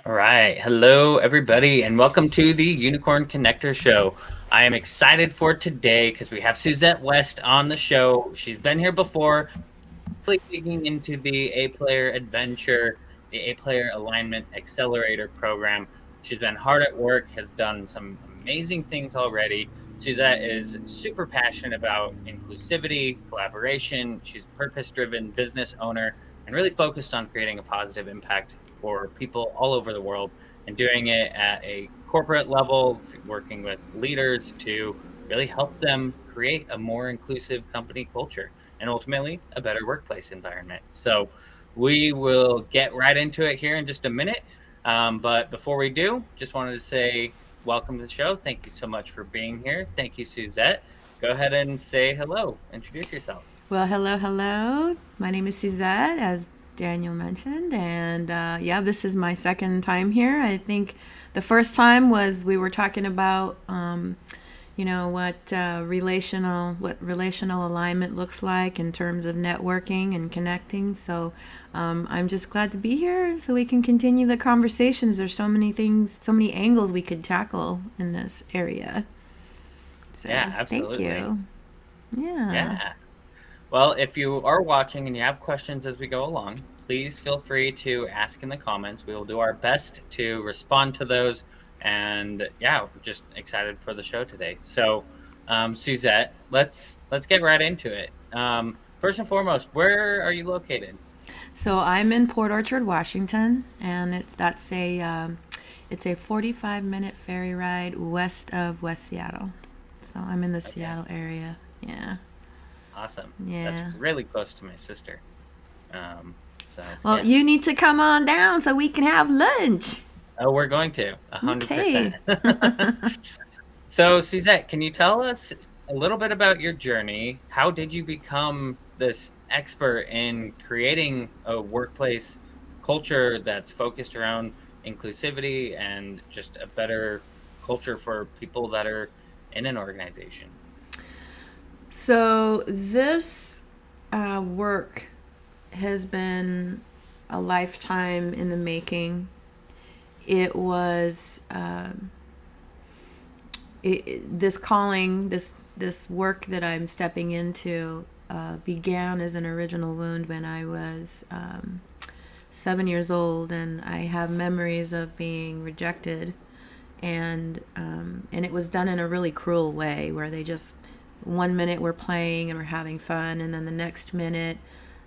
All right. Hello, everybody, and welcome to the Unicorn Connector Show. I am excited for today because we have Suzette West on the show. She's been here before, really digging into the A-Player Adventure, the A-Player Alignment Accelerator program. She's been hard at work, has done some amazing things already. Suzette is super passionate about inclusivity, collaboration. She's a purpose-driven business owner and really focused on creating a positive impact for people all over the world and doing it at a corporate level, working with leaders to really help them create a more inclusive company culture and ultimately a better workplace environment. So we will get right into it here in just a minute. But before we do, just wanted to say welcome to the show. Thank you so much for being here. Thank you, Suzette. Go ahead and say hello. Introduce yourself. Well, hello, hello. My name is Suzette, as Daniel mentioned, and yeah, this is my second time here. I think the first time was we were talking about, what relational alignment looks like in terms of networking and connecting. So I'm just glad to be here, so we can continue the conversations. There's so many things, so many angles we could tackle in this area. Yeah, So thank absolutely. you. Yeah. Yeah. Well, if you are watching and you have questions as we go along, please feel free to ask in the comments. We will do our best to respond to those. And yeah, we're just excited for the show today. So, Suzette, let's get right into it. First and foremost, where are you located? So I'm in Port Orchard, Washington, and it's a 45-minute ferry ride west of West Seattle. So I'm in the Okay, Seattle area. Yeah, awesome. That's yeah. really close to my sister. So Well, yeah. you need to come on down so we can have lunch. Oh, we're going to 100%. Okay. So, Suzette, can you tell us a little bit about your journey? How did you become this expert in creating a workplace culture that's focused around inclusivity and just a better culture for people that are in an organization? So this work has been a lifetime in the making. It was this calling, this work that I'm stepping into, began as an original wound when I was 7 years old, and I have memories of being rejected, and it was done in a really cruel way, where they just, one minute we're playing and we're having fun, and then the next minute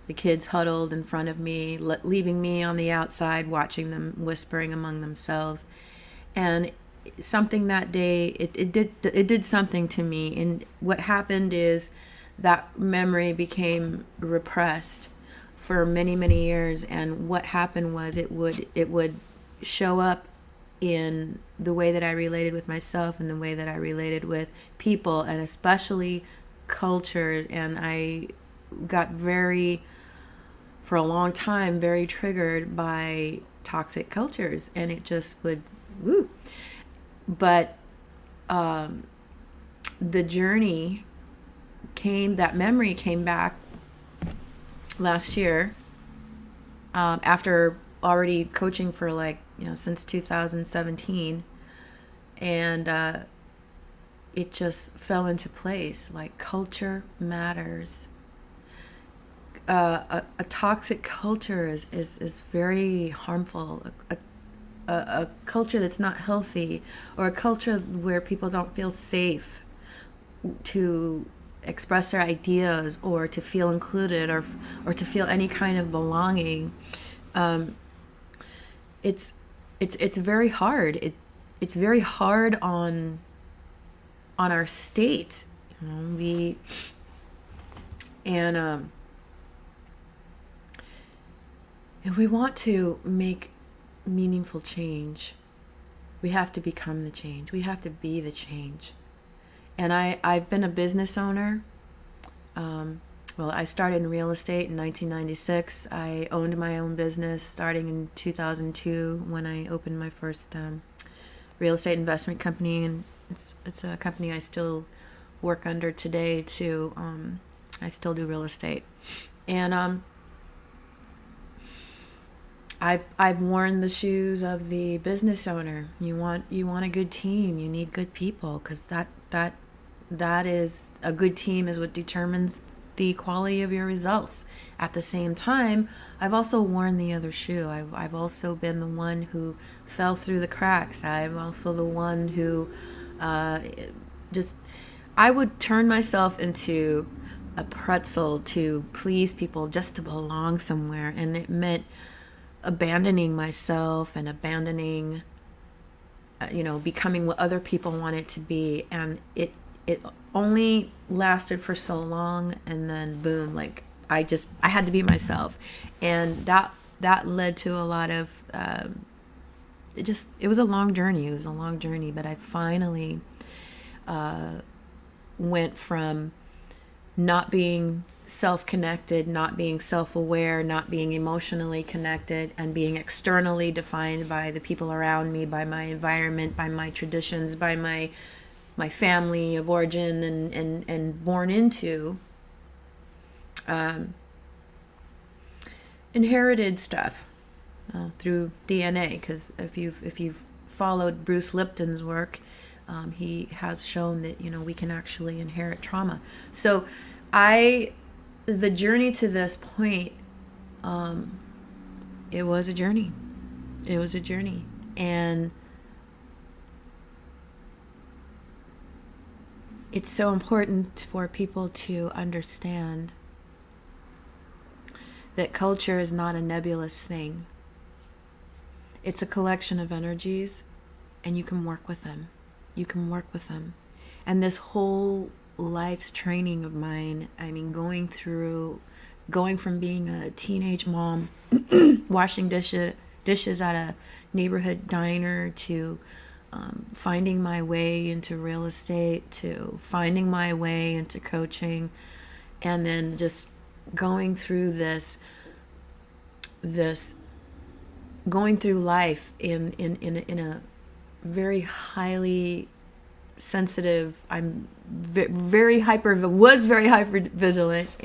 the kids huddled in front of me, leaving me on the outside watching them whispering among themselves. And something that day, it did something to me. And what happened is that memory became repressed for many years. And what happened was it would show up in the way that I related with myself and the way that I related with people, and especially culture. And I got very, for a long time, very triggered by toxic cultures, and it just would, woo. But the journey that memory came back last year, after already coaching for, like, since 2017. And it just fell into place. Like, culture matters. A toxic culture is very harmful. A culture that's not healthy, or a culture where people don't feel safe to express their ideas, or to feel included, or to feel any kind of belonging. Um, it's it's it's very hard. It's very hard on our state. We and If we want to make meaningful change, we have to become the change. We have to be the change. And I've been a business owner. Well, I started in real estate in 1996. I owned my own business starting in 2002, when I opened my first real estate investment company. And it's a company I still work under today, too. I still do real estate. And I've worn the shoes of the business owner. You want a good team. You need good people, because that is a good team is what determines the quality of your results. At the same time, I've also worn the other shoe. I've also been the one who fell through the cracks. I'm also the one who uh, just I would turn myself into a pretzel to please people, just to belong somewhere, and it meant abandoning myself and abandoning becoming what other people want it to be. And it only lasted for so long, and then boom, like I had to be myself. And that led to a lot of it was a long journey. It was a long journey, but I finally went from not being self-connected, not being self-aware, not being emotionally connected, and being externally defined by the people around me, by my environment, by my traditions, by my family of origin, and born into inherited stuff through DNA. Because if you've followed Bruce Lipton's work, he has shown that we can actually inherit trauma. So I the journey to this point, it was a journey. It was a journey. And it's so important for people to understand that culture is not a nebulous thing. It's a collection of energies, and you can work with them. You can work with them. And this whole life's training of mine, I mean, going from being a teenage mom, washing dishes at a neighborhood diner, to finding my way into real estate, to finding my way into coaching, and then just going through this going through life in a very highly sensitive. I'm very was very hyper vigilant,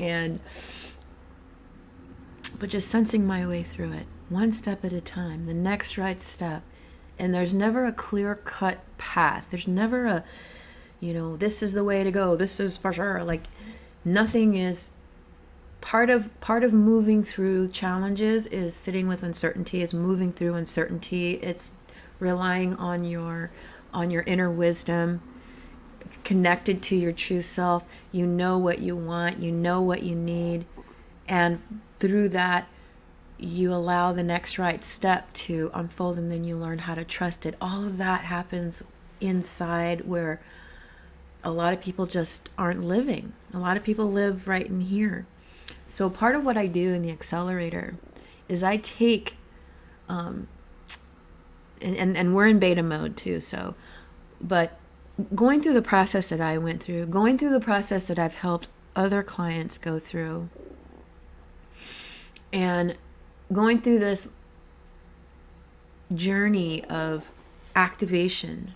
but just sensing my way through it, one step at a time, the next right step. And there's never a clear cut path. There's never a, this is the way to go. This is for sure. Like, nothing is part of moving through challenges is sitting with uncertainty, is moving through uncertainty. It's relying on your inner wisdom, connected to your true self. You know what you want, you know what you need, and through that you allow the next right step to unfold, and then you learn how to trust it. All of that happens inside, where a lot of people just aren't living. A lot of people live right in here. So part of what I do in the accelerator is I take and we're in beta mode too, so but going through the process that I went through, going through the process that I've helped other clients go through, and going through this journey of activation,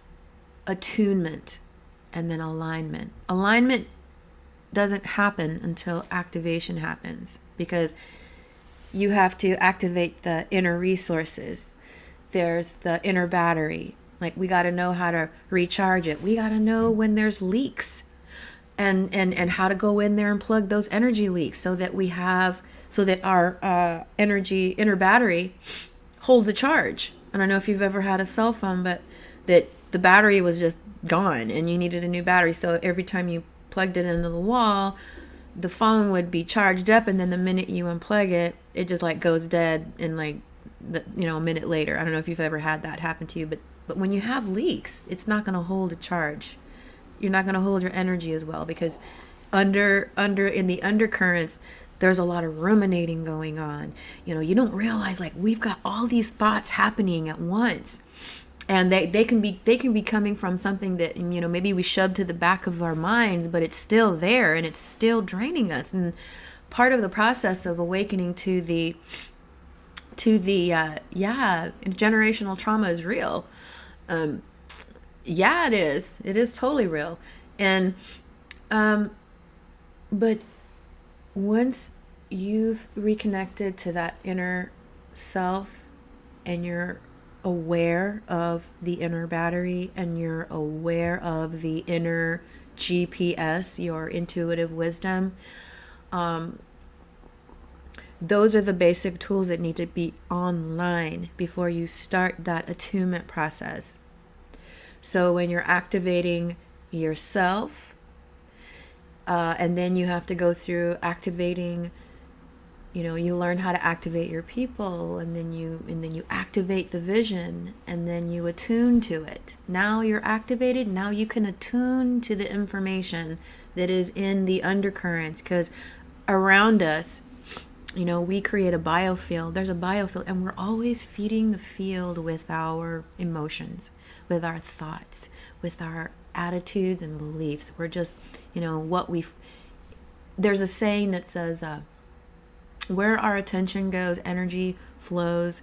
attunement, and then alignment. Alignment doesn't happen until activation happens, because you have to activate the inner resources. There's the inner battery. Like, we got to know how to recharge it. We got to know when there's leaks, and how to go in there and plug those energy leaks, so that our energy inner battery holds a charge. I don't know if you've ever had a cell phone, but that the battery was just gone and you needed a new battery. So every time you plugged it into the wall, the phone would be charged up, and then the minute you unplug it, it just like goes dead in like a minute later. I don't know if you've ever had that happen to you, but when you have leaks, it's not going to hold a charge. You're not going to hold your energy as well, because under in the undercurrents, there's a lot of ruminating going on. You don't realize, like, we've got all these thoughts happening at once, and they can be coming from something that maybe we shoved to the back of our minds, but it's still there and it's still draining us. And part of the process of awakening to the generational trauma is real. It is totally real. And but once you've reconnected to that inner self, and you're aware of the inner battery and you're aware of the inner GPS, your intuitive wisdom, those are the basic tools that need to be online before you start that attunement process. So when you're activating yourself, and then you have to go through activating, you learn how to activate your people, and then you activate the vision, and then you attune to it. Now you're activated. Now you can attune to the information that is in the undercurrents, because around us, we create a biofield. There's a biofield, and we're always feeding the field with our emotions, with our thoughts, with our attitudes and beliefs. We're just, there's a saying that says, where our attention goes, energy flows,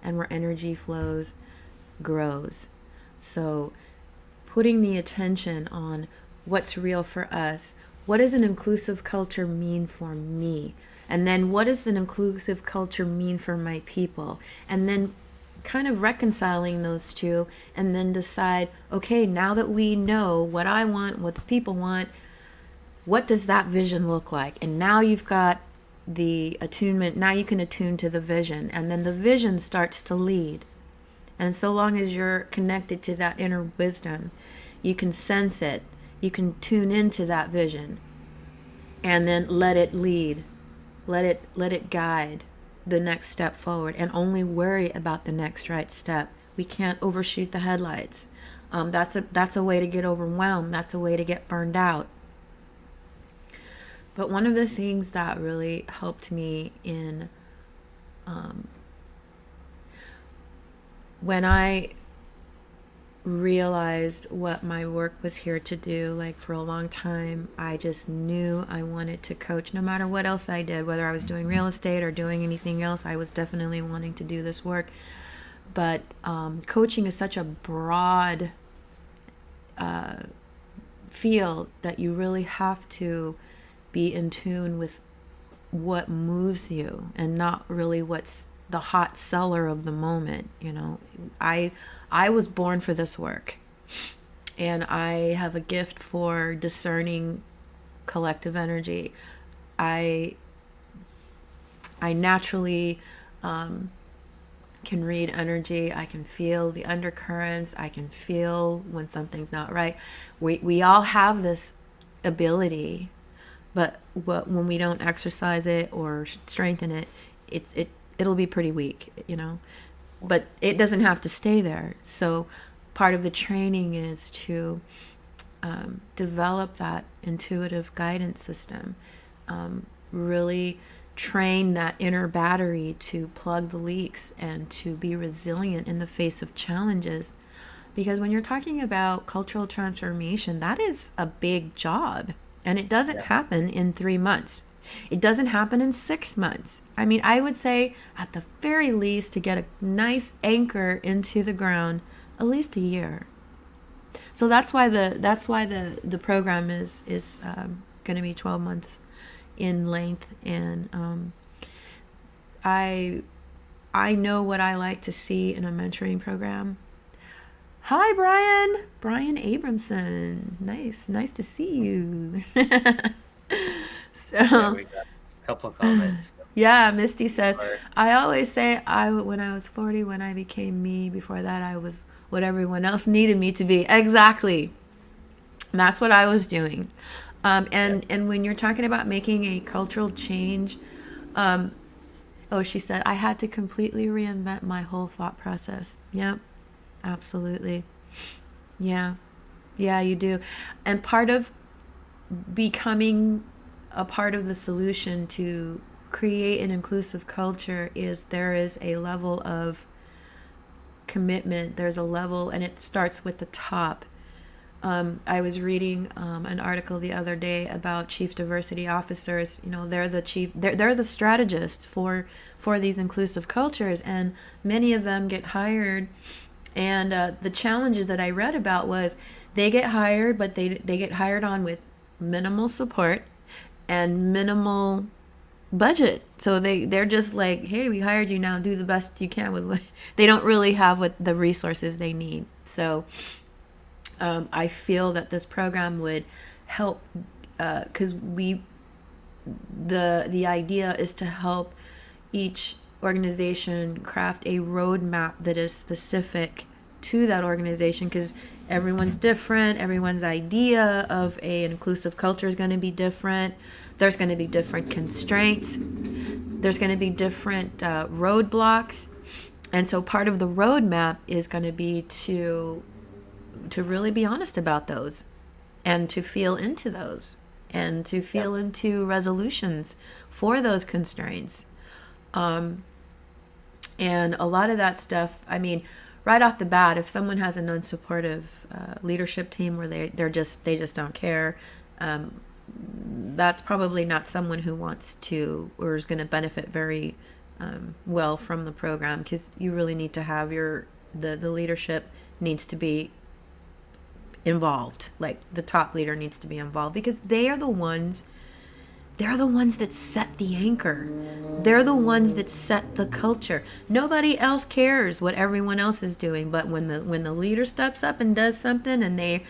and where energy flows, grows. So putting the attention on what's real for us, what does an inclusive culture mean for me? And then what does an inclusive culture mean for my people? And then kind of reconciling those two, and then decide, okay, now that we know what I want, what the people want, what does that vision look like? And now you've got the attunement. Now you can attune to the vision, and then the vision starts to lead. And so long as you're connected to that inner wisdom, you can sense it, you can tune into that vision, and then let it lead. Let it guide the next step forward, and only worry about the next right step. We can't overshoot the headlights. That's a way to get overwhelmed. That's a way to get burned out. But one of the things that really helped me in when I realized what my work was here to do, like for a long time, I just knew I wanted to coach no matter what else I did, whether I was doing real estate or doing anything else. I was definitely wanting to do this work. But coaching is such a broad field that you really have to be in tune with what moves you, and not really what's the hot seller of the moment. I was born for this work, and I have a gift for discerning collective energy. I naturally can read energy. I can feel the undercurrents. I can feel when something's not right. We all have this ability, but when we don't exercise it or strengthen it, it'll be pretty weak, But it doesn't have to stay there. So part of the training is to develop that intuitive guidance system, really train that inner battery to plug the leaks and to be resilient in the face of challenges. Because when you're talking about cultural transformation, that is a big job, and it doesn't happen in 3 months. It doesn't happen in 6 months. I mean, I would say at the very least, to get a nice anchor into the ground, at least a year. So that's why the program is going to be 12 months in length, and I know what I like to see in a mentoring program. Hi, Brian Abramson. Nice to see you. So Yeah, we got a couple of comments. yeah, Misty says, I always say when I was 40, when I became me. Before that, I was what everyone else needed me to be. Exactly. That's what I was doing. And when you're talking about making a cultural change, she said, I had to completely reinvent my whole thought process. Yep, absolutely. Yeah, you do. And part of becoming a part of the solution to create an inclusive culture is there is a level of commitment. There's a level, and it starts with the top. I was reading an article the other day about chief diversity officers. They're the strategists for these inclusive cultures, and many of them get hired. And the challenges that I read about was they get hired, but they get hired on with minimal support and minimal budget. So they're just like, hey, we hired you, now do the best you can with what they don't really have what the resources they need. So I feel that this program would help, because the idea is to help each organization craft a roadmap that is specific to that organization, because everyone's different. Everyone's idea of an inclusive culture is going to be different. There's going to be different constraints. There's going to be different roadblocks. And so part of the roadmap is going to be to really be honest about those, and to feel into those, and to feel into resolutions for those constraints. And a lot of that stuff, I mean, right off the bat, if someone has an unsupportive leadership team where they just don't care, that's probably not someone who wants to or is going to benefit very well from the program, because you really need to have the leadership needs to be involved. Like, the top leader needs to be involved, because they're the ones that set the anchor. They're the ones that set the culture. Nobody else cares what everyone else is doing, but when the leader steps up and does something, and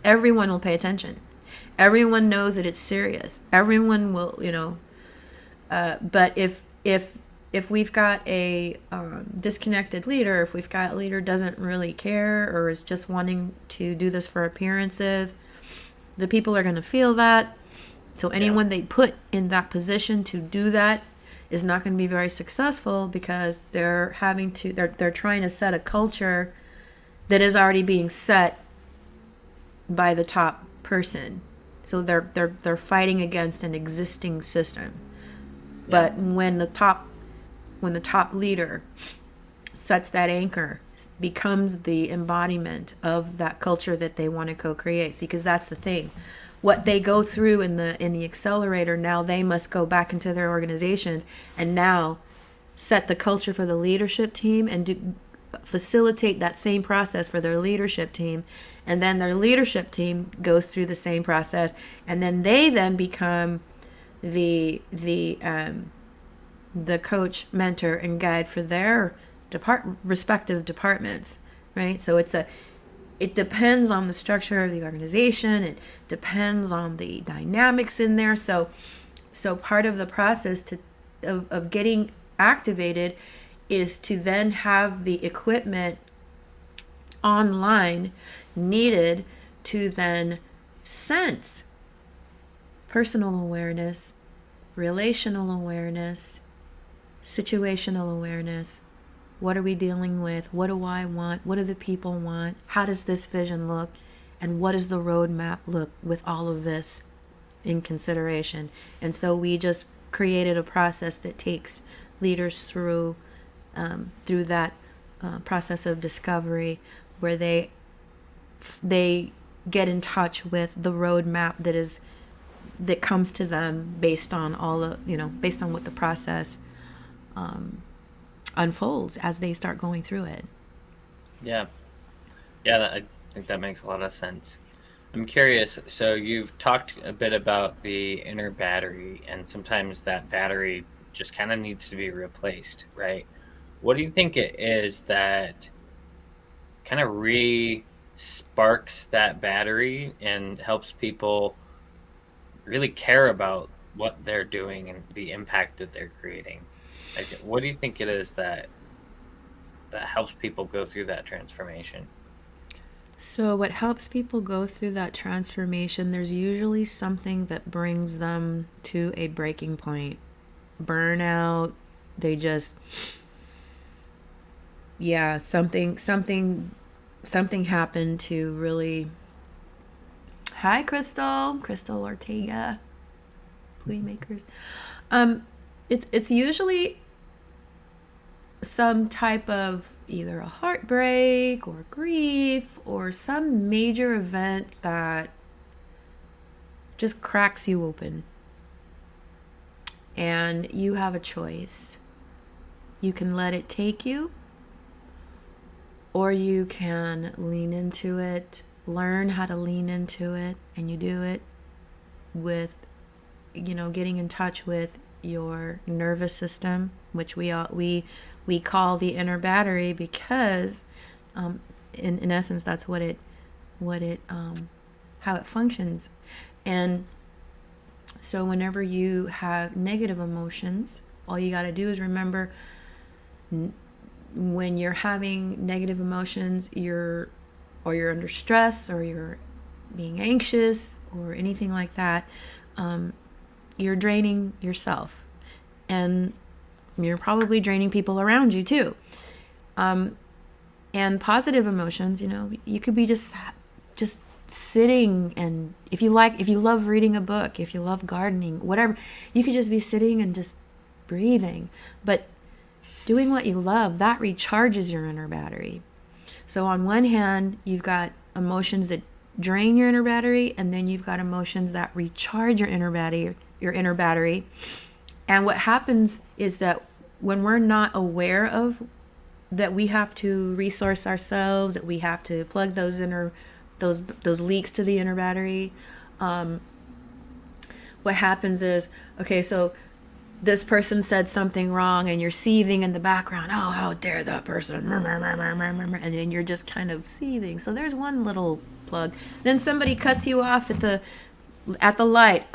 everyone will pay attention. Everyone knows that it's serious. Everyone will, but if we've got a disconnected leader, if we've got a leader doesn't really care or is just wanting to do this for appearances, the people are going to feel that. So anyone they put in that position to do that is not going to be very successful, because they're trying to set a culture that is already being set by the top person. So they're fighting against an existing system. But when the top leader sets that anchor, becomes the embodiment of that culture that they want to co-create. See, because that's the thing. What they go through in the accelerator, now they must go back into their organizations and now set the culture for the leadership team, and facilitate that same process for their leadership team. And then their leadership team goes through the same process, and then they become the coach, mentor, and guide for their respective departments, right? So it depends on the structure of the organization. It depends on the dynamics in there. So part of the process of getting activated is to then have the equipment online needed to then sense personal awareness, relational awareness, situational awareness. What are we dealing with? What do I want? What do the people want? How does this vision look? And what does the roadmap look with all of this in consideration? And so we just created a process that takes leaders through that process of discovery, where they get in touch with the roadmap that comes to them based on based on what the process unfolds as they start going through it. Yeah, I think that makes a lot of sense. I'm curious, so you've talked a bit about the inner battery, and sometimes that battery just kind of needs to be replaced, right? What do you think it is that kind of sparks that battery and helps people really care about what they're doing and the impact that they're creating? Like, what do you think it is that helps people go through that transformation? So what helps people go through that transformation, there's usually something that brings them to a breaking point. Burnout, they just something happened to really. Hi, Crystal Ortega, Playmakers. It's usually some type of either a heartbreak or grief or some major event that just cracks you open. And you have a choice. You can let it take you, or you can lean into it, learn how to lean into it, and you do it with getting in touch with your nervous system, which we call the inner battery, because in essence that's what it how it functions. And so whenever you have negative emotions, all you got to do is remember, when you're having negative emotions, you're under stress, or you're being anxious, or anything like that, you're draining yourself, and you're probably draining people around you too. And positive emotions, you could be just sitting, and if you love reading a book, if you love gardening, whatever, you could just be sitting and just breathing. But doing what you love, that recharges your inner battery. So on one hand, you've got emotions that drain your inner battery, and then you've got emotions that recharge your inner battery. And what happens is that when we're not aware of that, we have to resource ourselves, that we have to plug those leaks to the inner battery. What happens is, okay, so this person said something wrong, and you're seething in the background. Oh, how dare that person. And then you're just kind of seething. So there's one little plug. Then somebody cuts you off at the light.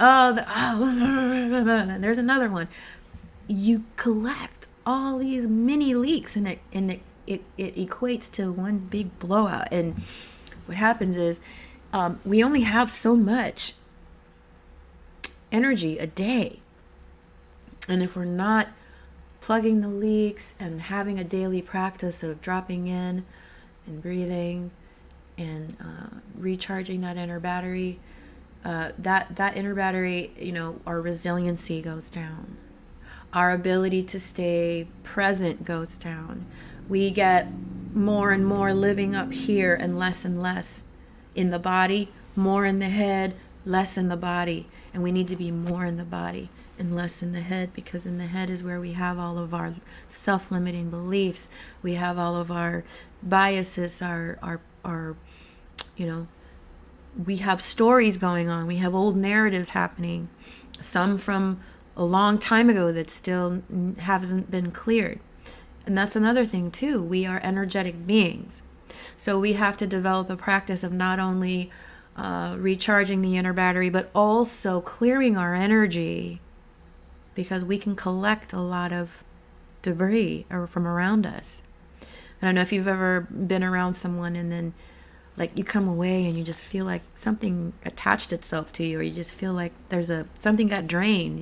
There's another one. You collect all these mini leaks, and it equates to one big blowout. And what happens is, we only have so much energy a day. And if we're not plugging the leaks and having a daily practice of dropping in and breathing and recharging that inner battery, that inner battery, our resiliency goes down. Our ability to stay present goes down. We get more and more living up here and less in the body, more in the head, less in the body. And we need to be more in the body and less in the head, because in the head is where we have all of our self-limiting beliefs. We have all of our biases, our we have stories going on. We have old narratives happening, some from a long time ago that still hasn't been cleared. And that's another thing too. We are energetic beings. So we have to develop a practice of not only recharging the inner battery, but also clearing our energy, because we can collect a lot of debris from around us. I don't know if you've ever been around someone, and then like you come away and you just feel like something attached itself to you, or you just feel like something got drained,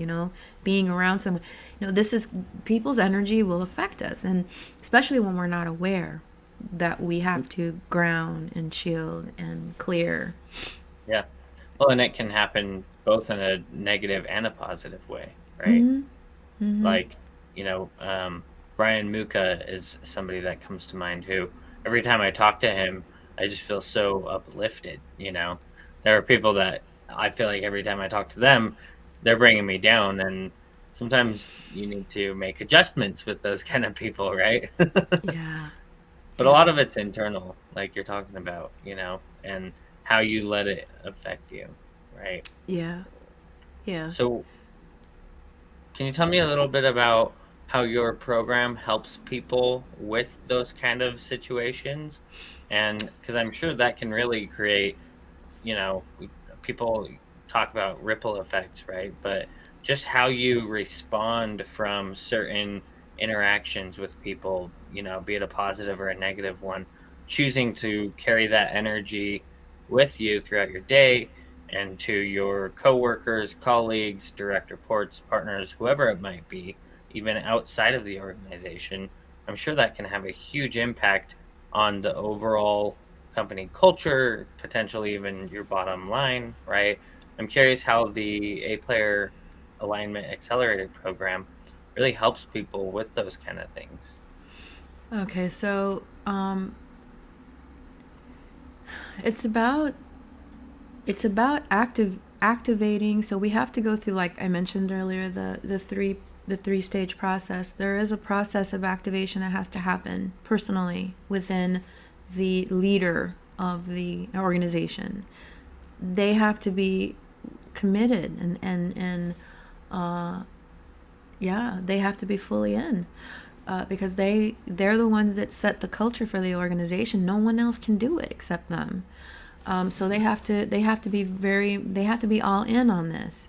being around someone. This is, people's energy will affect us, and especially when we're not aware that we have to ground and shield and clear. Yeah. Well, and it can happen both in a negative and a positive way, right? Mm-hmm. Mm-hmm. Like, Brian Muka is somebody that comes to mind, who every time I talk to him, I just feel so uplifted. There are people that I feel like every time I talk to them, they're bringing me down, and sometimes you need to make adjustments with those kind of people, right? Yeah. But a lot of it's internal, like you're talking about, and how you let it affect you, right? Yeah. Yeah. So can you tell me a little bit about how your program helps people with those kind of situations? And because I'm sure that can really create, people talk about ripple effects, right? But just how you respond from certain interactions with people, be it a positive or a negative one, choosing to carry that energy with you throughout your day and to your coworkers, colleagues, direct reports, partners, whoever it might be, even outside of the organization. I'm sure that can have a huge impact on the overall company culture, potentially even your bottom line, right? I'm curious how the A-Player Alignment Accelerator program really helps people with those kind of things. Okay, so it's about activating. So we have to go through, like I mentioned earlier, the three stage process. There is a process of activation that has to happen personally within the leader of the organization. They have to be committed and Yeah, they have to be fully in, because they're the ones that set the culture for the organization. No one else can do it except them. So they have to be all in on this.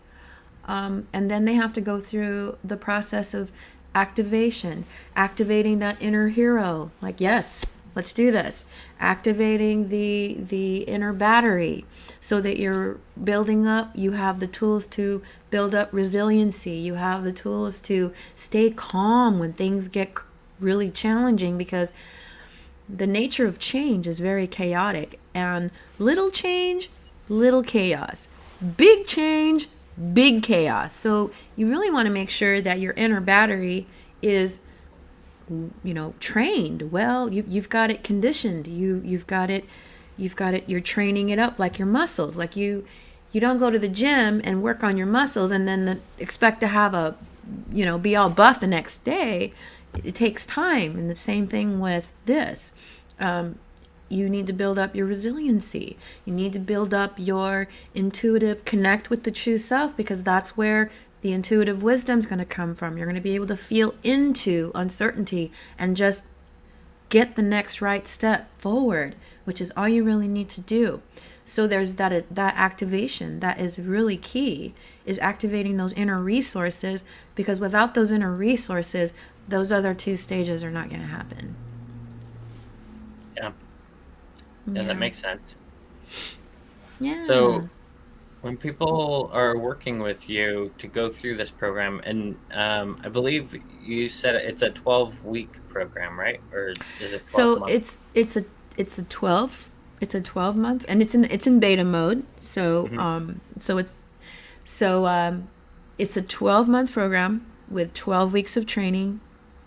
And then they have to go through the process of activating that inner hero. Like, yes, let's do this. Activating the inner battery, so that you're building up. You have the tools to build up resiliency. You have the tools to stay calm when things get really challenging, because the nature of change is very chaotic, and little change, little chaos. Big change, big chaos. So you really want to make sure that your inner battery is, trained well. You've got it conditioned. You've got it. You're training it up like your muscles. Like you don't go to the gym and work on your muscles and then expect to have be all buff the next day. It takes time. And the same thing with this. You need to build up your resiliency. You need to build up your intuitive connect with the true self, because that's where the intuitive wisdom is going to come from. You're going to be able to feel into uncertainty and just get the next right step forward, which is all you really need to do. So there's that activation that is really key, is activating those inner resources, because without those inner resources, those other two stages are not going to happen. Yeah, that makes sense. Yeah. So when people are working with you to go through this program, and I believe you said it's a 12-week program, right? Or is it 12 So months? it's a 12 month, and it's in beta mode. So Mhm. it's a 12-month program with 12 weeks of training,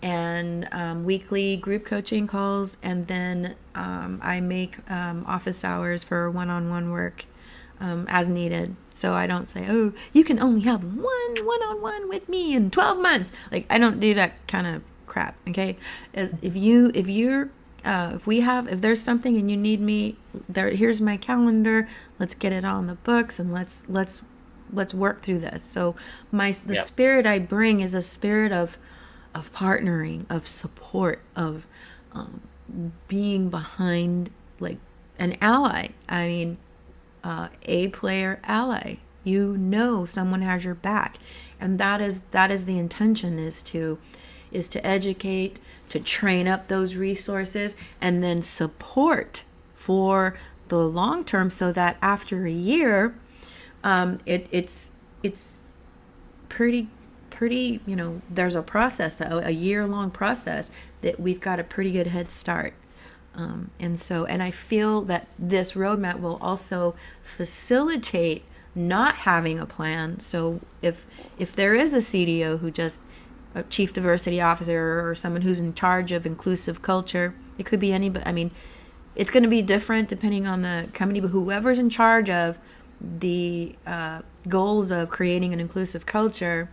and weekly group coaching calls, and then I make office hours for one-on-one work, as needed. So I don't say, oh, you can only have one-on-one with me in 12 months. Like, I don't do that kind of crap. Okay, if there's something and you need me, here's my calendar. Let's get it on the books, and let's work through this. So the Yeah. spirit I bring is a spirit of partnering, of support, of being behind, like an ally. I mean, A-player ally. Someone has your back, and that is the intention, is to educate, to train up those resources, and then support for the long term, so that after a year, it's pretty, there's a process, a year-long process, that we've got a pretty good head start. And I feel that this roadmap will also facilitate not having a plan. So if there is a CDO who just a chief diversity officer, or someone who's in charge of inclusive culture, it could be anybody. I mean, it's going to be different depending on the company, but whoever's in charge of the goals of creating an inclusive culture,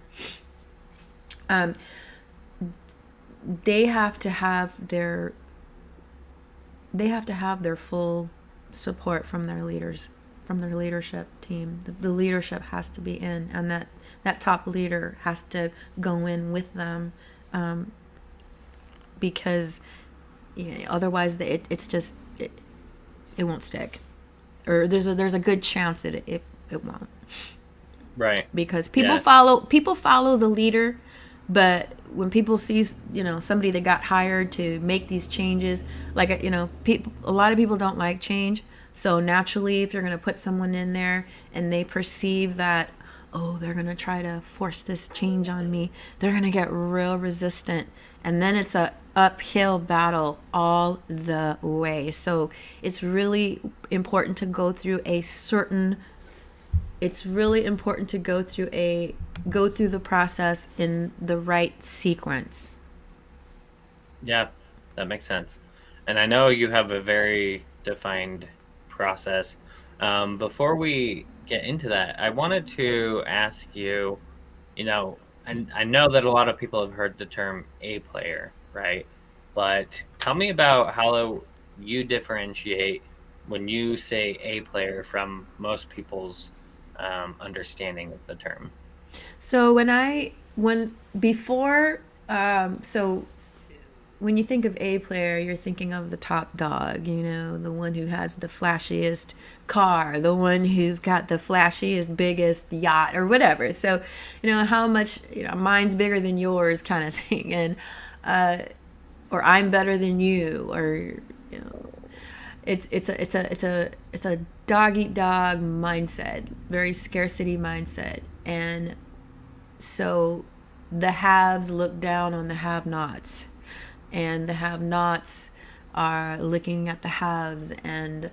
they have to have their full support from their leaders, from their leadership team. The leadership has to be in, and that top leader has to go in with them, because otherwise it won't stick, or there's a good chance it won't, Right. because Yeah. people follow the leader. But when people see, somebody that got hired to make these changes, like, a lot of people don't like change. So naturally, if you're going to put someone in there and they perceive that, oh, they're going to try to force this change on me, they're going to get real resistant. And then it's a uphill battle all the way. So it's really important to go through the process in the right sequence. Yeah, that makes sense. And I know you have a very defined process. Before we get into that, I wanted to ask you, and I know that a lot of people have heard the term A player, right? But tell me about how you differentiate when you say A player from most people's understanding of the term. So when before so when you think of A player, you're thinking of the top dog, the one who has the flashiest car, the one who's got the flashiest, biggest yacht or whatever. So, how much, mine's bigger than yours kind of thing. And, or I'm better than you, or, you know, it's a dog eat dog mindset, very scarcity mindset. And so the haves look down on the have nots, and the have nots are looking at the haves, and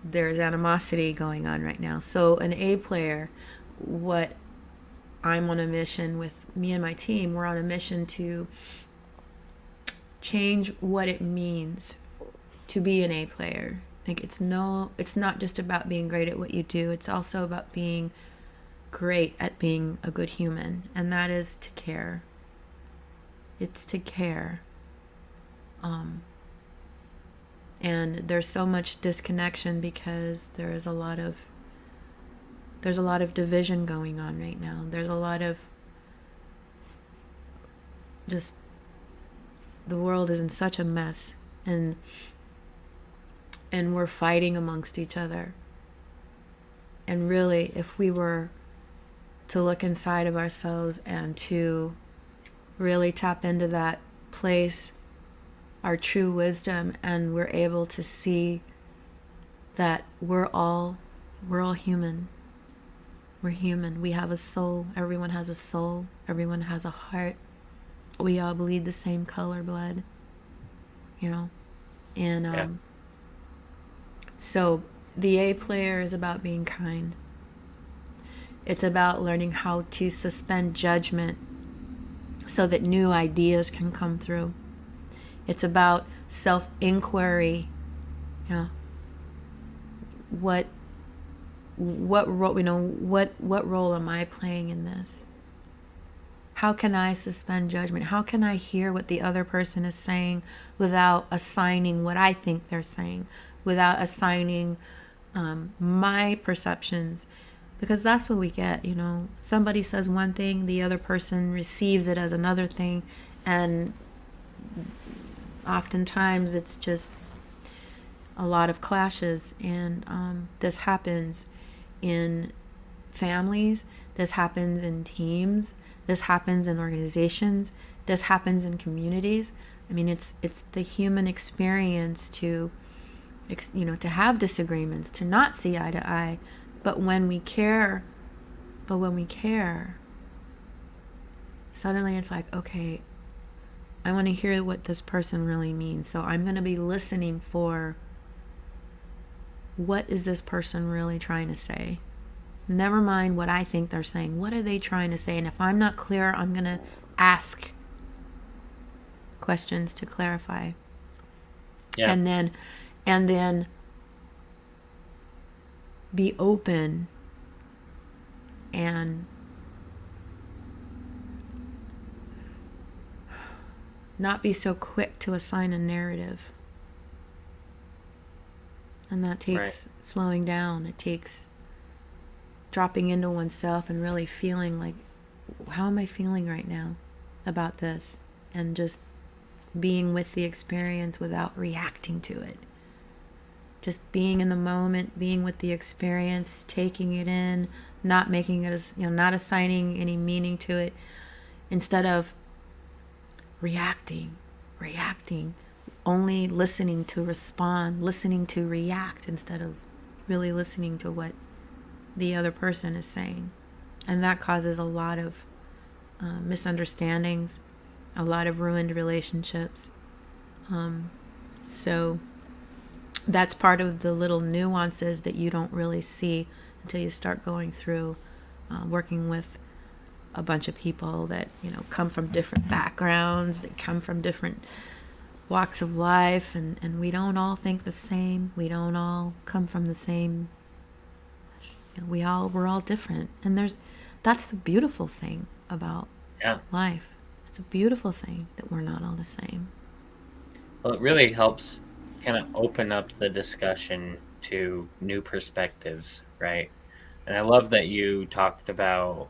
there's animosity going on right now. So, an A player, what I'm on a mission with me and my team, we're on a mission to change what it means to be an A player. Like it's not just about being great at what you do. It's also about being great at being a good human, and that is to care. It's to care. And there's so much disconnection because there's a lot of division going on right now. There's a lot of just the world is in such a mess, and we're fighting amongst each other. And really, if we were to look inside of ourselves and to really tap into that place, our true wisdom, and we're able to see that we're all human. We're human. We have a soul. Everyone has a soul. Everyone has a heart. We all bleed the same color blood, And Yeah. so the A player is about being kind. It's about learning how to suspend judgment so that new ideas can come through. It's about self-inquiry. What role am I playing in this? How can I suspend judgment? How can I hear what the other person is saying without assigning what I think they're saying, without assigning my perceptions? Because that's what we get, Somebody says one thing, the other person receives it as another thing, and oftentimes it's just a lot of clashes. And this happens in families, this happens in teams, this happens in organizations, this happens in communities. I mean, it's the human experience to have disagreements, to not see eye to eye. But when we care, suddenly it's like, okay, I want to hear what this person really means. So I'm going to be listening for, what is this person really trying to say? Never mind what I think they're saying. What are they trying to say? And if I'm not clear, I'm going to ask questions to clarify. Yeah. And then be open and not be so quick to assign a narrative. And that takes slowing down. It takes dropping into oneself and really feeling like, how am I feeling right now about this? And just being with the experience without reacting to it. Just being in the moment, being with the experience, taking it in, not making it as, not assigning any meaning to it, instead of reacting, only listening to respond, listening to react, instead of really listening to what the other person is saying. And that causes a lot of misunderstandings, a lot of ruined relationships. So that's part of the little nuances that you don't really see until you start going through working with a bunch of people that come from different backgrounds, that come from different walks of life, and we don't all think the same. We don't all come from the same. We're all different, and that's the beautiful thing about life. It's a beautiful thing that we're not all the same. Well, it really helps kind of open up the discussion to new perspectives, right? And I love that you talked about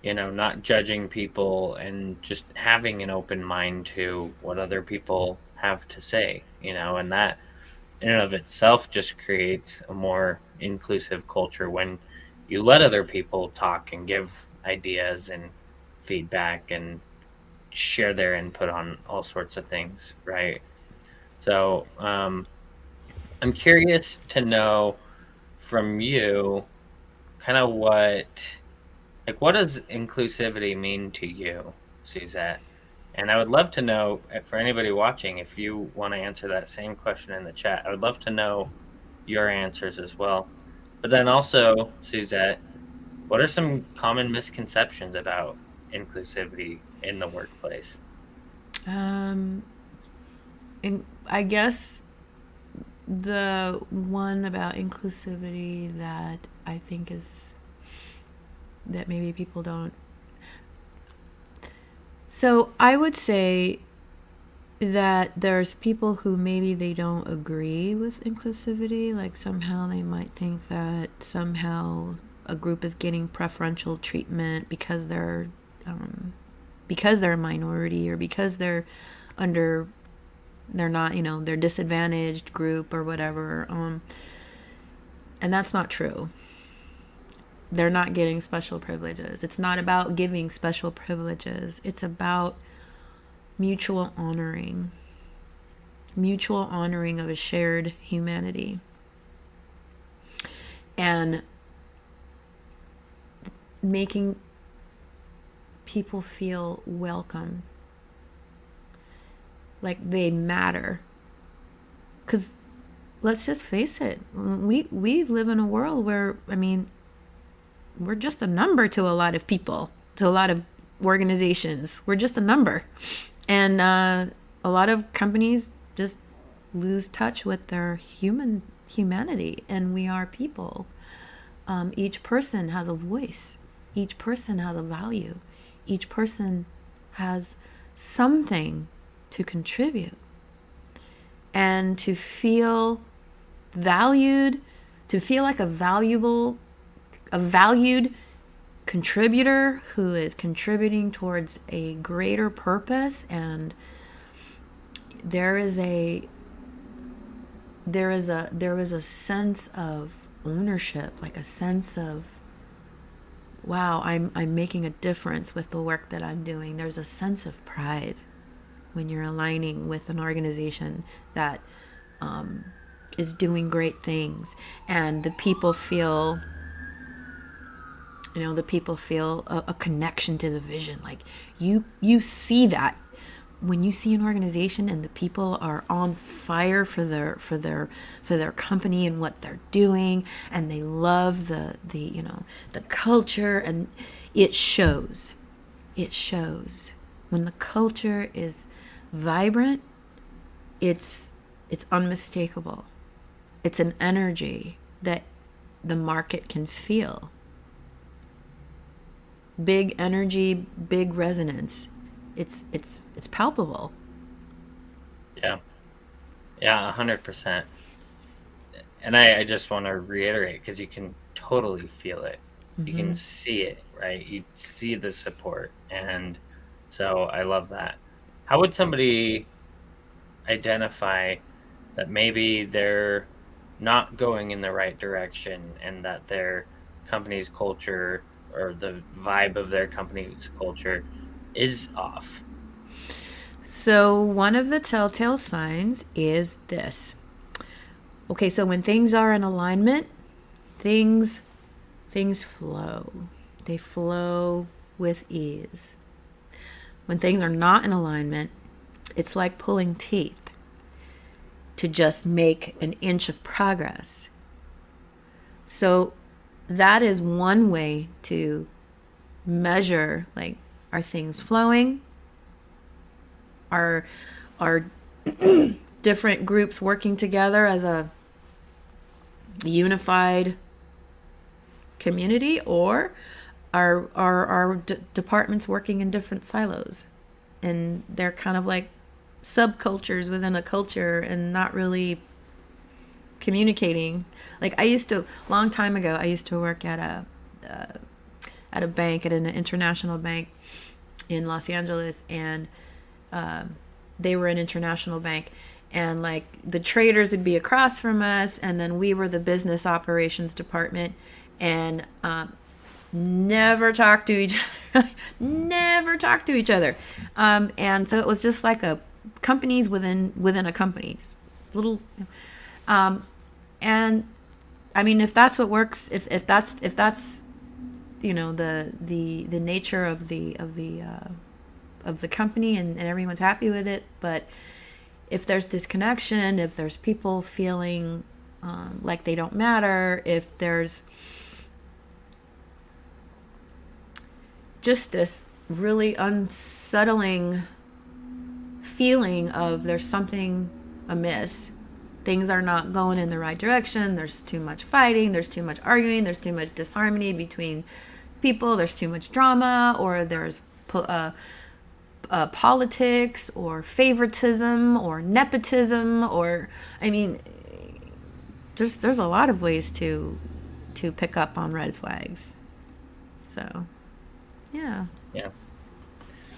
not judging people and just having an open mind to what other people have to say, and that in and of itself just creates a more inclusive culture when you let other people talk and give ideas and feedback and share their input on all sorts of things, right? So I'm curious to know from you kind of what does inclusivity mean to you, Suzette? And I would love to know, for anybody watching, if you want to answer that same question in the chat, I would love to know your answers as well. But then also, Suzette, what are some common misconceptions about inclusivity in the workplace? Um, and I guess the one about inclusivity that I think is that maybe people don't. So I would say that there's people who maybe they don't agree with inclusivity. Like somehow they might think that somehow a group is getting preferential treatment because they're a minority or because under they're not, they're disadvantaged group or whatever. And that's not true. They're not getting special privileges. It's not about giving special privileges. It's about mutual honoring of a shared humanity. And making people feel welcome, like they matter. Because let's just face it, we live in a world where, we're just a number to a lot of people, to a lot of organizations. We're just a number. And a lot of companies just lose touch with their humanity, and we are people. Each person has a voice. Each person has a value. Each person has something to contribute. And to feel valued, to feel like a valued contributor who is contributing towards a greater purpose, and there is a sense of ownership, like a sense of, wow, I'm making a difference with the work that I'm doing. There's a sense of pride when you're aligning with an organization that is doing great things, and the people feel a connection to the vision. Like you see that when you see an organization and the people are on fire for their company and what they're doing, and they love the culture, and it shows when the culture is vibrant. It's unmistakable. It's an energy that the market can feel. Big energy, big resonance. It's palpable. Yeah. Yeah, 100%. And I just want to reiterate, because you can totally feel it. Mm-hmm. You can see it, right? You see the support. And so I love that. How would somebody identify that maybe they're not going in the right direction, and that their company's culture or the vibe of their company's culture is off? So one of the telltale signs is this. Okay, so when things are in alignment, things flow. They flow with ease. When things are not in alignment, it's like pulling teeth to just make an inch of progress. So that is one way to measure, like, are things flowing? Are different groups working together as a unified community, or are departments working in different silos, and they're kind of like subcultures within a culture and not really communicating? Like long time ago, I used to work at at a bank, at an international bank in Los Angeles, and they were an international bank, and like the traders would be across from us, and then we were the business operations department, and never talked to each other. Never talked to each other. And so it was just like a companies within a company, just little. And I mean, if that's what works, if that's the nature of the company, and everyone's happy with it, but if there's disconnection, if there's people feeling like they don't matter, if there's just this really unsettling feeling of there's something amiss, things are not going in the right direction, there's too much fighting, there's too much arguing, there's too much disharmony between people, there's too much drama, or there's politics or favoritism or nepotism, or I mean, there's a lot of ways to pick up on red flags. So yeah. Yeah,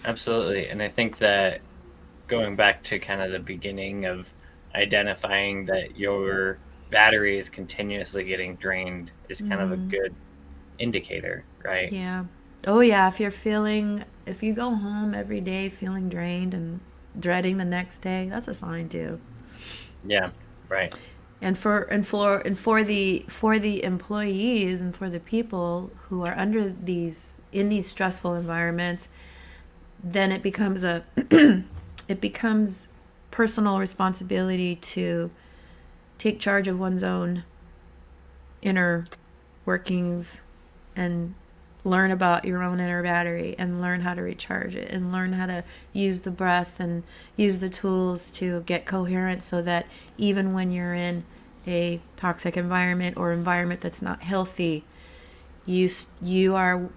absolutely. And I think that going back to kind of the beginning of identifying that your battery is continuously getting drained is kind of a good indicator, right? Yeah. Oh yeah, if you go home every day feeling drained and dreading the next day, that's a sign too. Yeah, right. And for the employees and for the people who are in these stressful environments, then it becomes it becomes personal responsibility to take charge of one's own inner workings and learn about your own inner battery and learn how to recharge it and learn how to use the breath and use the tools to get coherent, so that even when you're in a toxic environment or environment that's not healthy, you are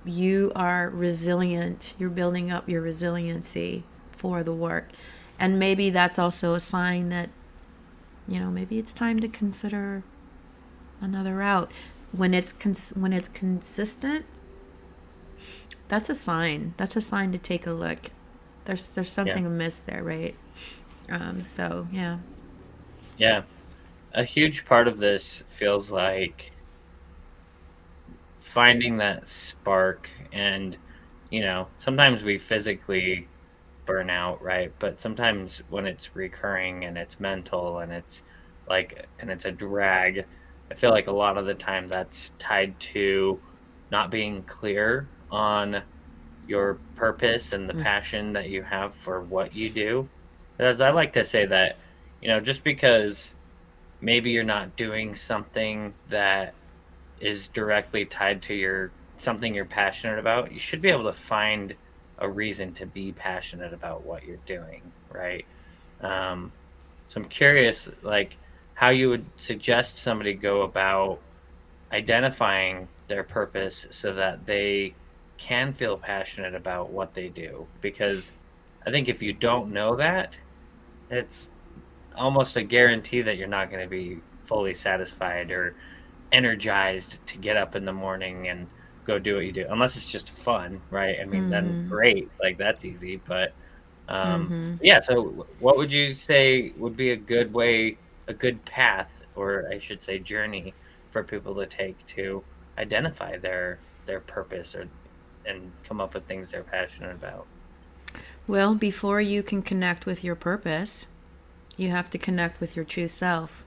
resilient. You're building up your resiliency for the work. And maybe that's also a sign that maybe it's time to consider another route. When it's consistent, that's a sign. That's a sign to take a look. There's something amiss there, right? So yeah. Yeah. A huge part of this feels like finding that spark, and sometimes we physically burn out, right? But sometimes when it's recurring and it's mental and it's a drag, I feel like a lot of the time that's tied to not being clear on your purpose and the passion that you have for what you do. As I like to say that, just because maybe you're not doing something that is directly tied to something you're passionate about, you should be able to find a reason to be passionate about what you're doing, right? So I'm curious, like, how you would suggest somebody go about identifying their purpose so that they can feel passionate about what they do. Because I think if you don't know that, it's almost a guarantee that you're not going to be fully satisfied or energized to get up in the morning and go do what you do, unless it's just fun, right? I mean, then great, like that's easy. But yeah, so what would you say would be a good path, or I should say journey, for people to take to identify their purpose and come up with things they're passionate about? Well, before you can connect with your purpose, you have to connect with your true self.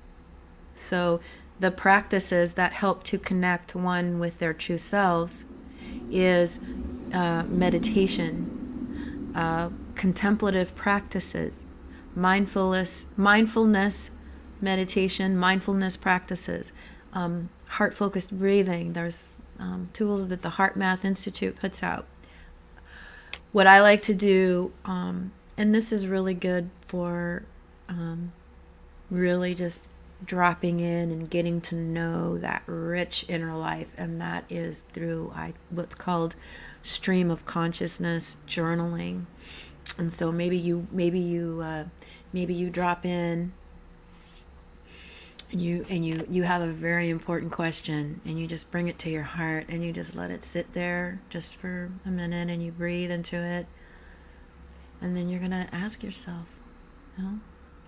So the practices that help to connect one with their true selves is meditation, contemplative practices, mindfulness meditation, mindfulness practices, heart-focused breathing. There's tools that the Heart Math Institute puts out. What I like to do, and this is really good for really just dropping in and getting to know that rich inner life, and that is through what's called stream of consciousness journaling. And so maybe you drop in And you have a very important question, and you just bring it to your heart, and you just let it sit there just for a minute, and you breathe into it, and then you're going to ask yourself, you know,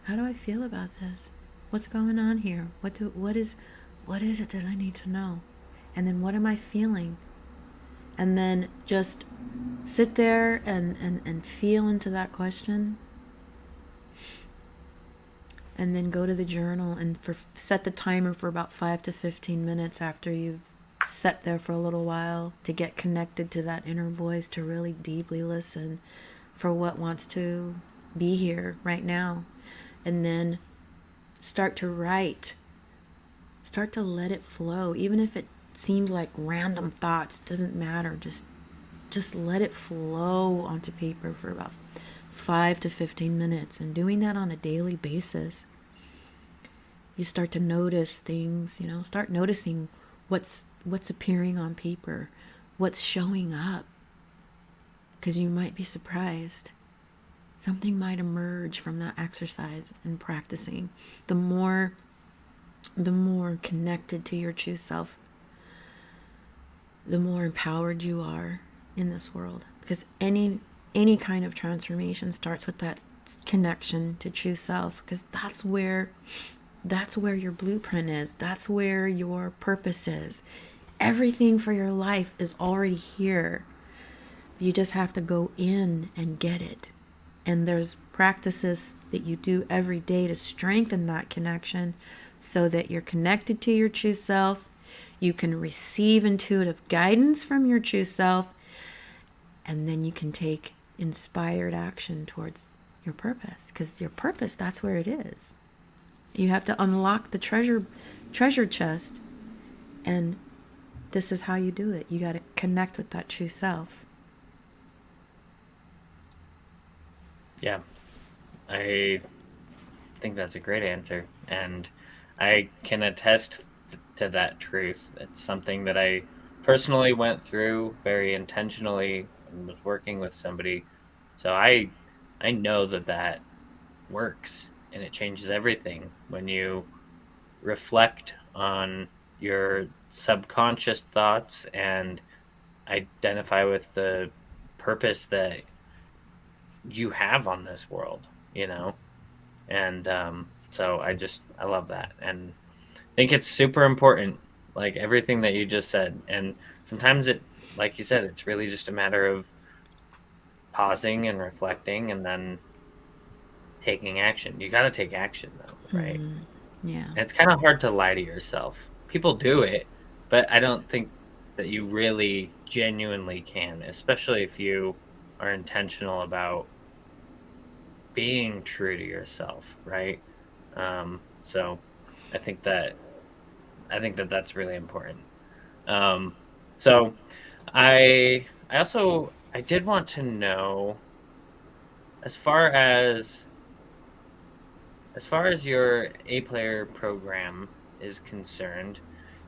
how do I feel about this? What's going on here? What is it that I need to know? And then what am I feeling? And then just sit there and feel into that question, and then go to the journal and set the timer for about 5 to 15 minutes after you've sat there for a little while, to get connected to that inner voice, to really deeply listen for what wants to be here right now. And then start to write. Start to let it flow. Even if it seems like random thoughts, doesn't matter. Just let it flow onto paper for about 5 to 15 minutes. And doing that on a daily basis, you start to notice things, start noticing what's appearing on paper, what's showing up. Because you might be surprised. Something might emerge from that exercise and practicing. The more connected to your true self, the more empowered you are in this world. Because any kind of transformation starts with that connection to true self, because that's where your blueprint is. That's where your purpose is. Everything for your life is already here. You just have to go in and get it. And there's practices that you do every day to strengthen that connection, so that you're connected to your true self. You can receive intuitive guidance from your true self, and then you can take inspired action towards your purpose. Because your purpose, that's where it is. You have to unlock the treasure chest, and this is how you do it. You got to connect with that true self. Yeah, I think that's a great answer, and I can attest to that truth. It's something that I personally went through very intentionally and was working with somebody. So I know that works, and it changes everything when you reflect on your subconscious thoughts and identify with the purpose that you have on this world, and so I love that, and I think it's super important, like everything that you just said. And sometimes it, like you said, it's really just a matter of pausing and reflecting, and then taking action. You got to take action, though, right? Yeah. And it's kind of hard to lie to yourself. People do it, but I don't think that you really genuinely can, especially if you are intentional about being true to yourself, right? So I think that's really important. So I did want to know, as far as your A-Player program is concerned,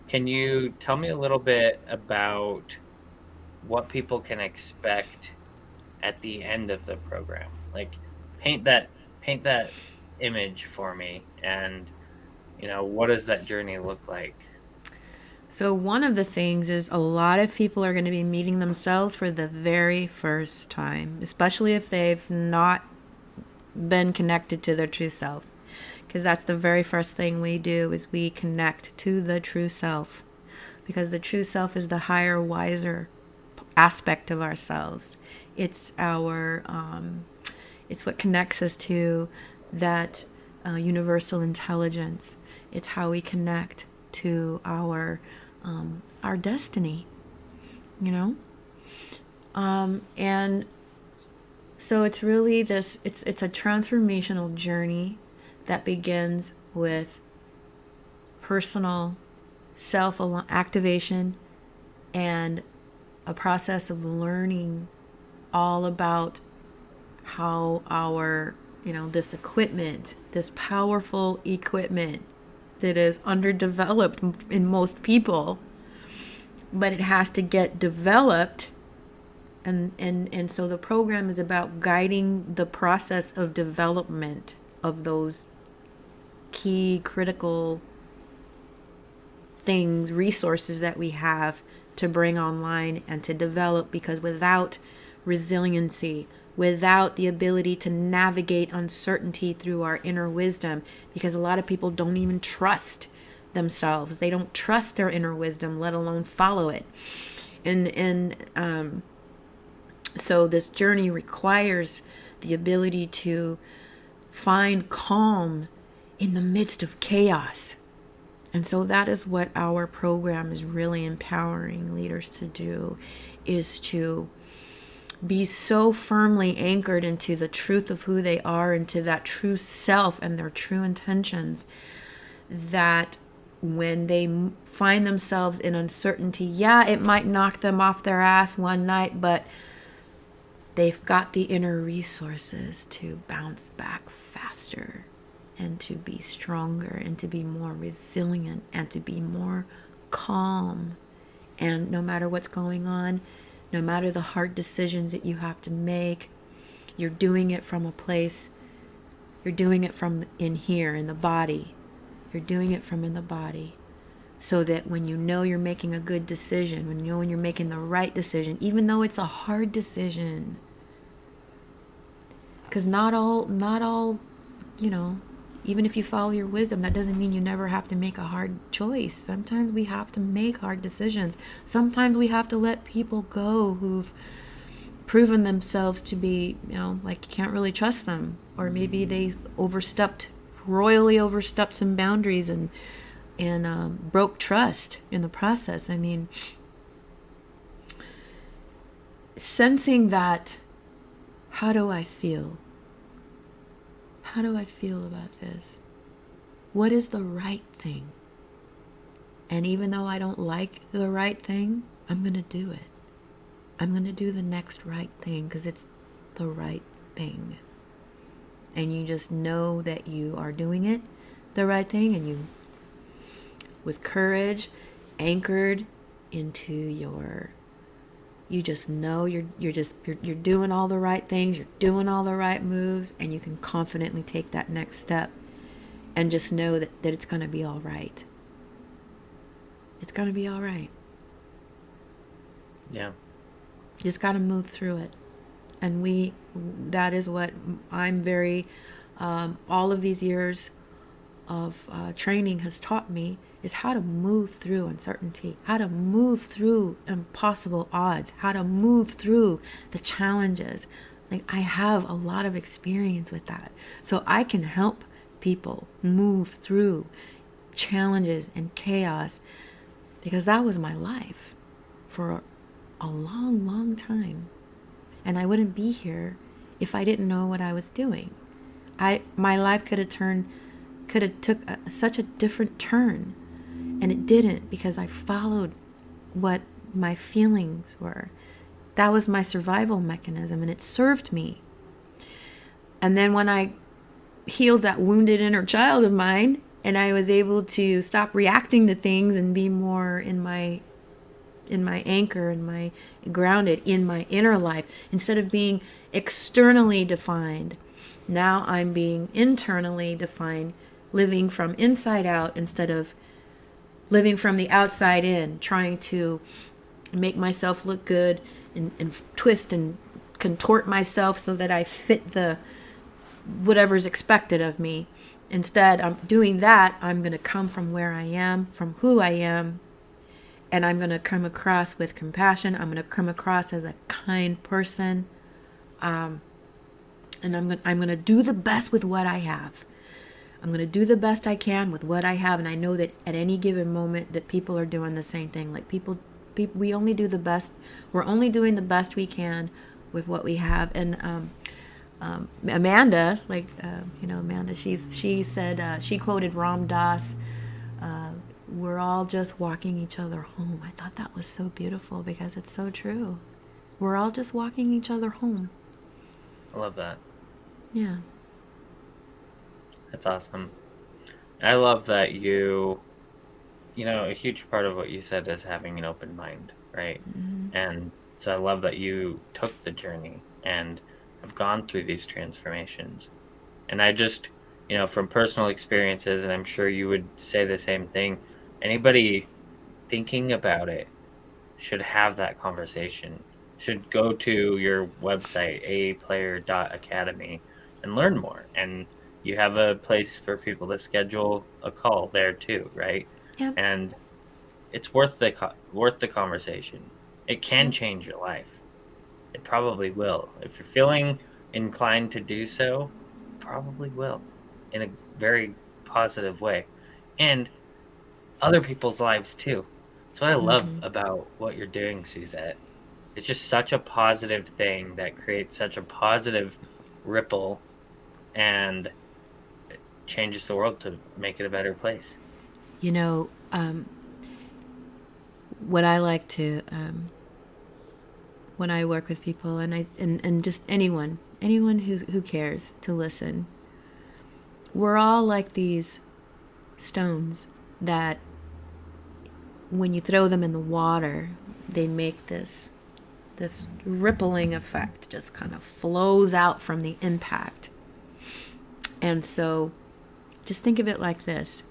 can you tell me a little bit about what people can expect at the end of the program? Like, paint that image for me, and what does that journey look like? So one of the things is, a lot of people are going to be meeting themselves for the very first time, especially if they've not been connected to their true self. Because that's the very first thing we do, is we connect to the true self. Because the true self is the higher, wiser aspect of ourselves. It's it's what connects us to that universal intelligence. It's how we connect to our destiny, and so it's really this. It's a transformational journey that begins with personal self activation and a process of learning all about how our, this equipment, this powerful equipment that is underdeveloped in most people, but it has to get developed. And so the program is about guiding the process of development of those key critical things, resources that we have to bring online and to develop, because without resiliency, without the ability to navigate uncertainty through our inner wisdom, because a lot of people don't even trust themselves. They don't trust their inner wisdom, let alone follow it. And so this journey requires the ability to find calm in the midst of chaos. And so that is what our program is really empowering leaders to do, is to be so firmly anchored into the truth of who they are, into that true self and their true intentions, that when they find themselves in uncertainty, yeah, it might knock them off their ass one night, but they've got the inner resources to bounce back faster and to be stronger and to be more resilient and to be more calm. And no matter what's going on, no matter the hard decisions that you have to make, you're doing it from a place, you're doing it from in here, in the body. You're doing it from in the body. So that when you know you're making a good decision, when you're making the right decision, even though it's a hard decision, because not all, even if you follow your wisdom, that doesn't mean you never have to make a hard choice. Sometimes we have to make hard decisions. Sometimes we have to let people go who've proven themselves to be, like you can't really trust them. Or maybe they royally overstepped some boundaries and broke trust in the process. I mean, sensing that, how do I feel? How do I feel about this? What is the right thing? And even though I don't like the right thing, I'm going to do it. I'm going to do the next right thing because it's the right thing. And you just know that you are doing it, the right thing, and you, with courage, anchored into you just know you're doing all the right things, you're doing all the right moves, and you can confidently take that next step and just know that it's going to be all right. It's going to be all right. Yeah. Just got to move through it. And that is what I'm very, all of these years of training has taught me, is how to move through uncertainty, how to move through impossible odds, how to move through the challenges. Like, I have a lot of experience with that. So I can help people move through challenges and chaos, because that was my life for a long, long time. And I wouldn't be here if I didn't know what I was doing. My life could have took such a different turn, and it didn't, because I followed what my feelings were. That was my survival mechanism, and it served me. And then when I healed that wounded inner child of mine, and I was able to stop reacting to things and be more in my anchor, in my grounded in my inner life, instead of being externally defined, now I'm being internally defined, living from inside out instead of living from the outside in, trying to make myself look good and twist and contort myself so that I fit the whatever's expected of me. Instead, I'm doing that. I'm going to come from where I am, from who I am, and I'm going to come across with compassion. I'm going to come across as a kind person, and I'm going to do the best with what I have. I'm going to do the best I can with what I have, and I know that at any given moment that people are doing the same thing. Like people, we only do the best. We're only doing the best we can with what we have. And Amanda, Amanda, she said, she quoted Ram Dass, "We're all just walking each other home." I thought that was so beautiful, because it's so true. We're all just walking each other home. I love that. Yeah. That's awesome. I love that a huge part of what you said is having an open mind, right? Mm-hmm. And so I love that you took the journey and have gone through these transformations. And I just, from personal experiences, and I'm sure you would say the same thing, anybody thinking about it should have that conversation, should go to your website, aplayer.academy, and learn more. And you have a place for people to schedule a call there too, right? Yep. And it's worth worth the conversation. It can Yep. change your life. It probably will. If you're feeling inclined to do so, it probably will in a very positive way. And other people's lives too. That's what I love Mm-hmm. about what you're doing, Suzette. It's just such a positive thing that creates such a positive ripple and it changes the world to make it a better place. You know, what I like to when I work with people, and just anyone who cares to listen, we're all like these stones that when you throw them in the water, they make this rippling effect, just kind of flows out from the impact. And so just think of it like this.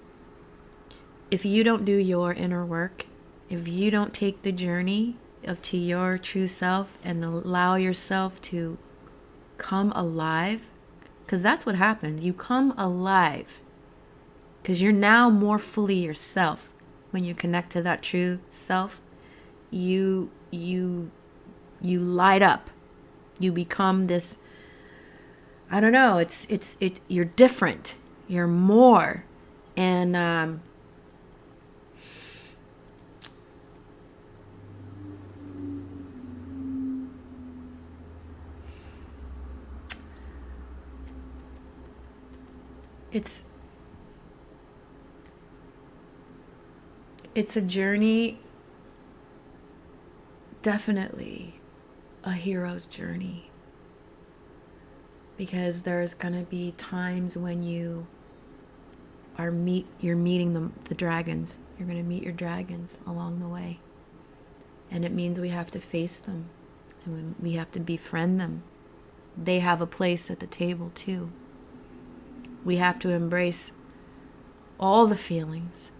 If you don't do your inner work, if you don't take the journey of to your true self and allow yourself to come alive, because that's what happens. You come alive because you're now more fully yourself. When you connect to that true self, you light up. You become this, I don't know, it's you're different. You're more. And it's a journey, definitely a hero's journey, because there's going to be times when you're meeting the dragons. You're going to meet your dragons along the way, and it means we have to face them, and we have to befriend them. They have a place at the table too. We have to embrace all the feelings,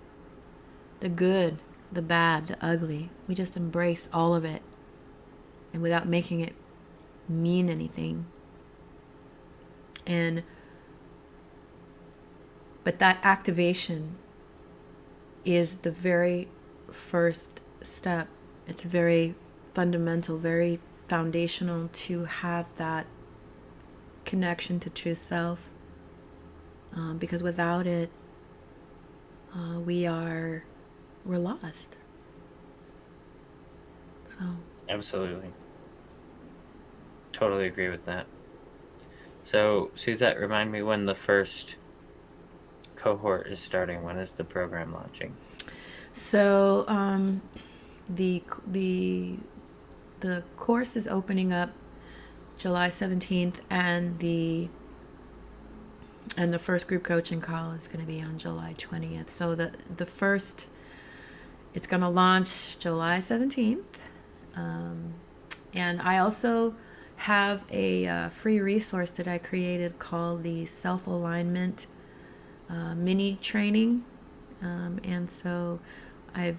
the good, the bad, the ugly. We just embrace all of it, and without making it mean anything. But that activation is the very first step. It's very fundamental, very foundational to have that connection to true self. Because without it, we're lost. So Absolutely. Totally agree with that. So, Suzette, remind me when the first cohort is starting. When is the program launching? So the course is opening up July 17th, and the first group coaching call is going to be on July 20th. So the first, it's going to launch July 17th. And I also have a free resource that I created called the Self-Alignment mini training. And so I've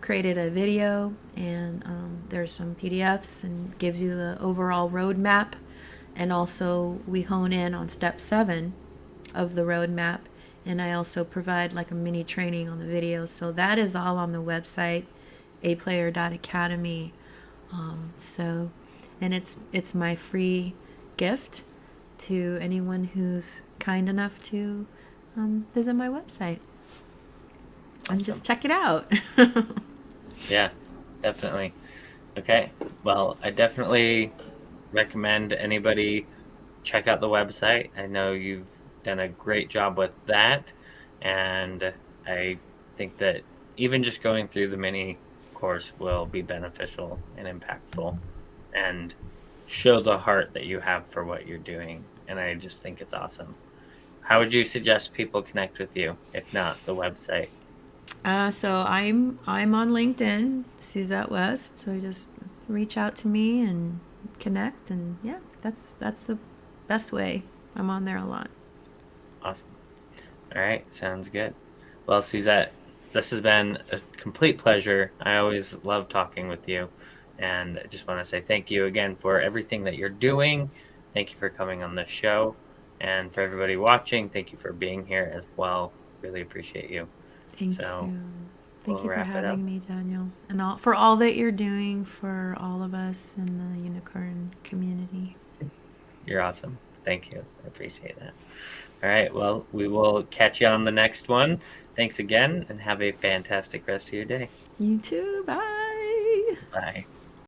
created a video, and there's some PDFs, and gives you the overall roadmap. And also we hone in on step 7 of the roadmap. And I also provide like a mini training on the video. So that is all on the website, aplayer.academy. And it's my free gift to anyone who's kind enough to visit my website. Awesome. And just check it out. Yeah, definitely. Okay. Well, I definitely recommend anybody check out the website. I know you've done a great job with that, and I think that even just going through the mini course will be beneficial and impactful and show the heart that you have for what you're doing. And I just think it's awesome. How would you suggest people connect with you, if not the website? So I'm on LinkedIn, Suzette West. So just reach out to me and connect, and yeah, that's the best way. I'm on there a lot. Awesome. All right, sounds good. Well, Suzette, This has been a complete pleasure. I always love talking with you. And I just want to say thank you again for everything that you're doing. Thank you for coming on the show. And for everybody watching, thank you for being here as well. Really appreciate you. Thank So you. Thank we'll you for wrap it up. having me, Daniel, and for all that you're doing for all of us in the unicorn community. You're awesome. Thank you. I appreciate that. All right. Well, we will catch you on the next one. Thanks again and have a fantastic rest of your day. You too. Bye. Bye.